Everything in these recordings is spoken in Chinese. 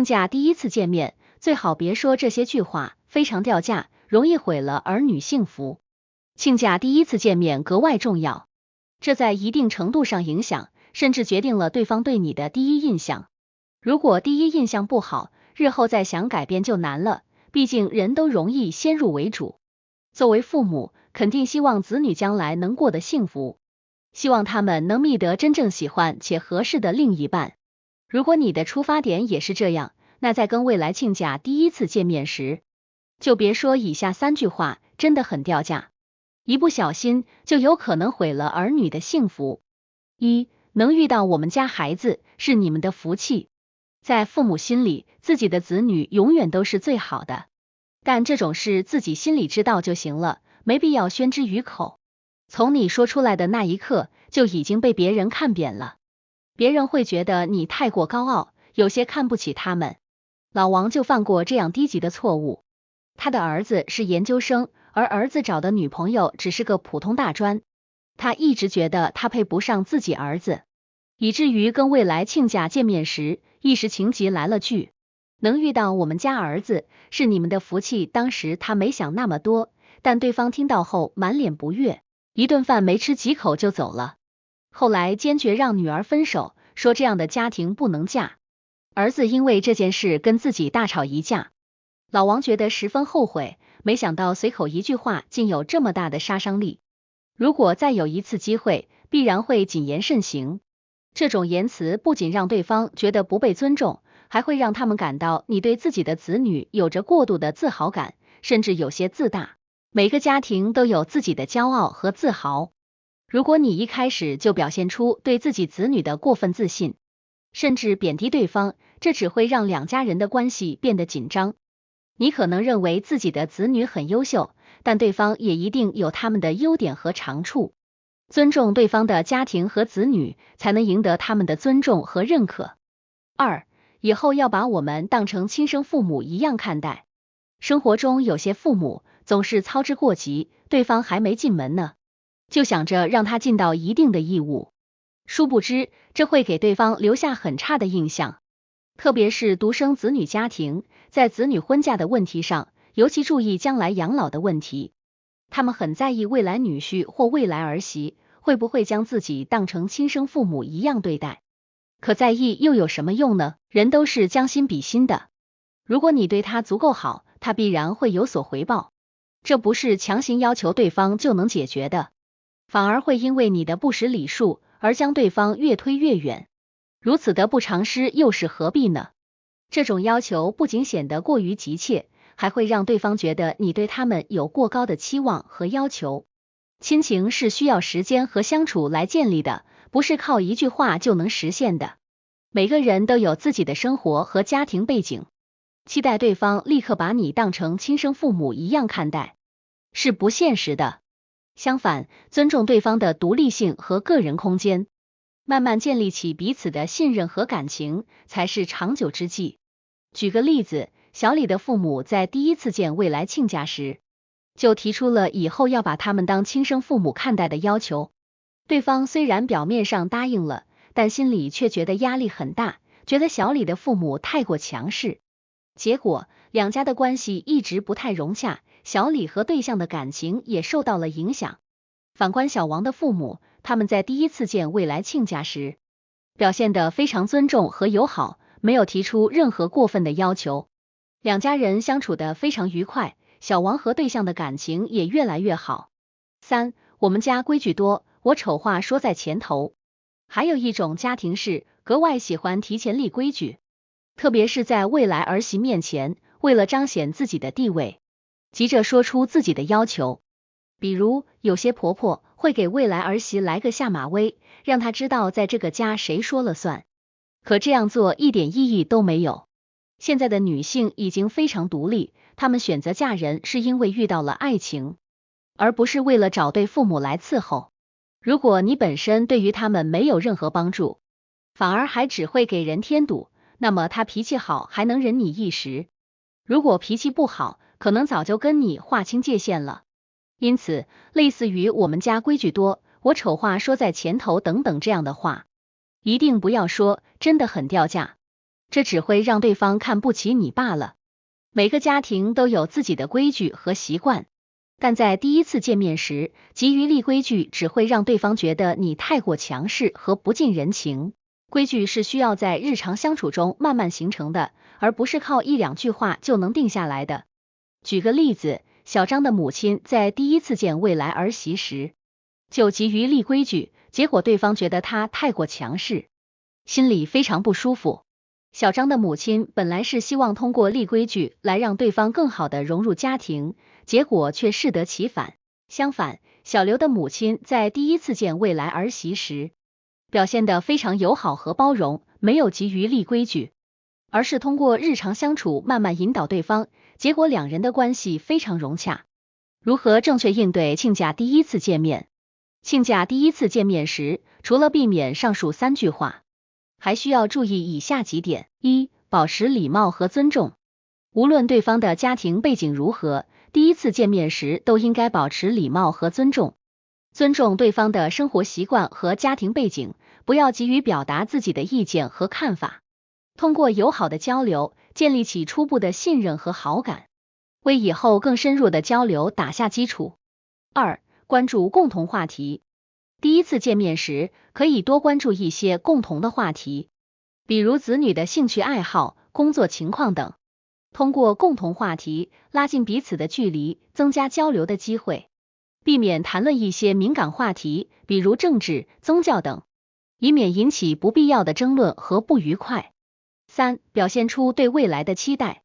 家第一次见面，最好别说这些句话，非常掉价，容易毁了儿女幸福。亲家第一次见面格外重要，这在一定程度上影响，甚至决定了对方对你的第一印象。如果第一印象不好，日后再想改变就难了，毕竟人都容易先入为主。作为父母，肯定希望子女将来能过得幸福，希望他们能觅得真正喜欢且合适的另一半。如果你的出发点也是这样，那在跟未来亲家第一次见面时，就别说以下3句话，真的很掉价，一不小心就有可能毁了儿女的幸福。1. 能遇到我们家孩子是你们的福气。在父母心里，自己的子女永远都是最好的，但这种事自己心里知道就行了，没必要宣之于口。从你说出来的那一刻，就已经被别人看扁了，别人会觉得你太过高傲，有些看不起他们。老王就犯过这样低级的错误，他的儿子是研究生，而儿子找的女朋友只是个普通大专，他一直觉得他配不上自己儿子，以至于跟未来亲家见面时，一时情急来了句，能遇到我们家儿子是你们的福气。当时他没想那么多，但对方听到后满脸不悦，一顿饭没吃几口就走了。后来坚决让女儿分手，说这样的家庭不能嫁。儿子因为这件事跟自己大吵一架，老王觉得十分后悔，没想到随口一句话竟有这么大的杀伤力。如果再有一次机会，必然会谨言慎行。这种言辞不仅让对方觉得不被尊重，还会让他们感到你对自己的子女有着过度的自豪感，甚至有些自大。每个家庭都有自己的骄傲和自豪，如果你一开始就表现出对自己子女的过分自信，甚至贬低对方，这只会让两家人的关系变得紧张。你可能认为自己的子女很优秀，但对方也一定有他们的优点和长处。尊重对方的家庭和子女，才能赢得他们的尊重和认可。2. 以后要把我们当成亲生父母一样看待。生活中有些父母总是操之过急，对方还没进门呢，就想着让他尽到一定的义务，殊不知这会给对方留下很差的印象。特别是独生子女家庭，在子女婚嫁的问题上，尤其注意将来养老的问题。他们很在意未来女婿或未来儿媳会不会将自己当成亲生父母一样对待。可在意又有什么用呢？人都是将心比心的，如果你对他足够好，他必然会有所回报。这不是强行要求对方就能解决的，反而会因为你的不识礼数而将对方越推越远。如此得不偿失，又是何必呢？这种要求不仅显得过于急切，还会让对方觉得你对他们有过高的期望和要求。亲情是需要时间和相处来建立的，不是靠一句话就能实现的。每个人都有自己的生活和家庭背景，期待对方立刻把你当成亲生父母一样看待，是不现实的。相反，尊重对方的独立性和个人空间，慢慢建立起彼此的信任和感情，才是长久之计。举个例子，小李的父母在第一次见未来亲家时，就提出了以后要把他们当亲生父母看待的要求。对方虽然表面上答应了，但心里却觉得压力很大，觉得小李的父母太过强势。结果，两家的关系一直不太融洽，小李和对象的感情也受到了影响。反观小王的父母，他们在第一次见未来亲家时，表现得非常尊重和友好，没有提出任何过分的要求。两家人相处得非常愉快，小王和对象的感情也越来越好。3. 我们家规矩多，我丑话说在前头。还有一种家庭是格外喜欢提前立规矩，特别是在未来儿媳面前，为了彰显自己的地位，急着说出自己的要求。比如，有些婆婆会给未来儿媳来个下马威，让她知道在这个家谁说了算。可这样做一点意义都没有。现在的女性已经非常独立，她们选择嫁人是因为遇到了爱情，而不是为了找对父母来伺候。如果你本身对于他们没有任何帮助，反而还只会给人添堵，那么他脾气好还能忍你一时，如果脾气不好，可能早就跟你划清界限了。因此，类似于我们家规矩多，我丑话说在前头等等这样的话，一定不要说，真的很掉价。这只会让对方看不起你罢了。每个家庭都有自己的规矩和习惯，但在第一次见面时，急于立规矩只会让对方觉得你太过强势和不近人情。规矩是需要在日常相处中慢慢形成的，而不是靠一两句话就能定下来的。举个例子，小张的母亲在第一次见未来儿媳时，就急于立规矩，结果对方觉得他太过强势，心里非常不舒服。小张的母亲本来是希望通过立规矩来让对方更好的融入家庭，结果却适得其反。相反，小刘的母亲在第一次见未来儿媳时，表现得非常友好和包容，没有急于立规矩，而是通过日常相处慢慢引导对方，结果两人的关系非常融洽。如何正确应对亲家第一次见面？亲家第一次见面时，除了避免上述3句话，还需要注意以下几点。1、保持礼貌和尊重。无论对方的家庭背景如何，第一次见面时都应该保持礼貌和尊重。尊重对方的生活习惯和家庭背景，不要急于表达自己的意见和看法。通过友好的交流，建立起初步的信任和好感，为以后更深入的交流打下基础。2、关注共同话题。第一次见面时，可以多关注一些共同的话题，比如子女的兴趣爱好、工作情况等。通过共同话题拉近彼此的距离，增加交流的机会，避免谈论一些敏感话题，比如政治、宗教等，以免引起不必要的争论和不愉快。3、表现出对未来的期待。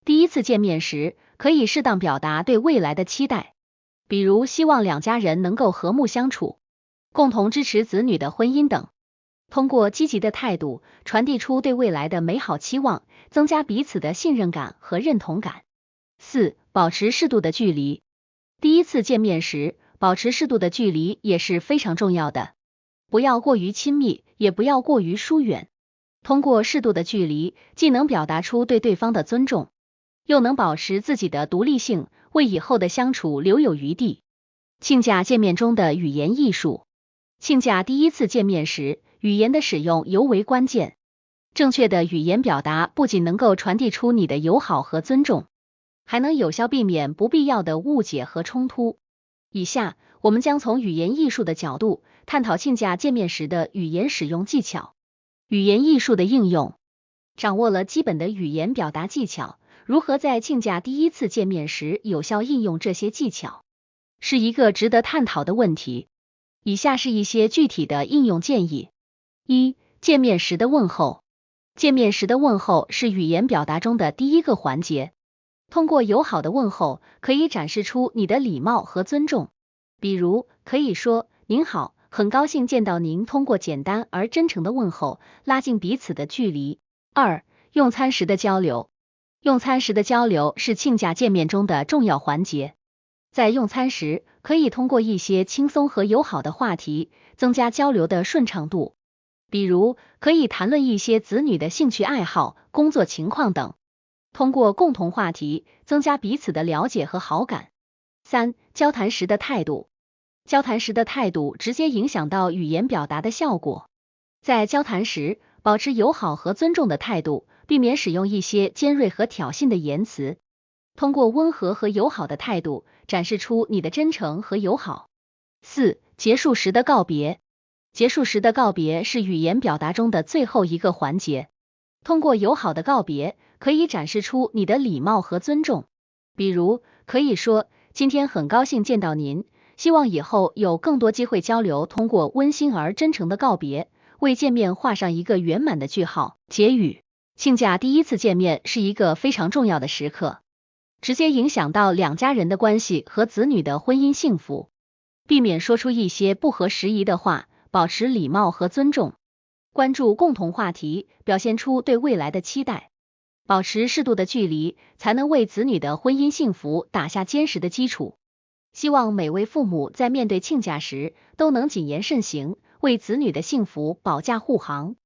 第一次见面时，可以适当表达对未来的期待，比如希望两家人能够和睦相处，共同支持子女的婚姻等。通过积极的态度，传递出对未来的美好期望，增加彼此的信任感和认同感。4、保持适度的距离。第一次见面时，保持适度的距离也是非常重要的，不要过于亲密，也不要过于疏远。通过适度的距离，既能表达出对对方的尊重，又能保持自己的独立性，为以后的相处留有余地。亲家见面中的语言艺术。亲家第一次见面时，语言的使用尤为关键。正确的语言表达不仅能够传递出你的友好和尊重，还能有效避免不必要的误解和冲突。以下，我们将从语言艺术的角度，探讨亲家见面时的语言使用技巧。语言艺术的应用。掌握了基本的语言表达技巧，如何在亲家第一次见面时有效应用这些技巧，是一个值得探讨的问题。以下是一些具体的应用建议。1、见面时的问候。见面时的问候是语言表达中的第一个环节。通过友好的问候，可以展示出你的礼貌和尊重。比如，可以说您好，很高兴见到您。通过简单而真诚的问候，拉近彼此的距离。2、用餐时的交流。用餐时的交流是亲家见面中的重要环节。在用餐时，可以通过一些轻松和友好的话题，增加交流的顺畅度。比如，可以谈论一些子女的兴趣爱好、工作情况等，通过共同话题，增加彼此的了解和好感。3、交谈时的态度。交谈时的态度直接影响到语言表达的效果。在交谈时，保持友好和尊重的态度，避免使用一些尖锐和挑衅的言辞。通过温和和友好的态度，展示出你的真诚和友好。4、结束时的告别。结束时的告别是语言表达中的最后一个环节。通过友好的告别，可以展示出你的礼貌和尊重。比如，可以说，今天很高兴见到您，希望以后有更多机会交流。通过温馨而真诚的告别，为见面画上一个圆满的句号。结语。亲家第一次见面是一个非常重要的时刻，直接影响到两家人的关系和子女的婚姻幸福。避免说出一些不合时宜的话，保持礼貌和尊重，关注共同话题，表现出对未来的期待，保持适度的距离，才能为子女的婚姻幸福打下坚实的基础。希望每位父母在面对亲家时，都能谨言慎行，为子女的幸福保驾护航。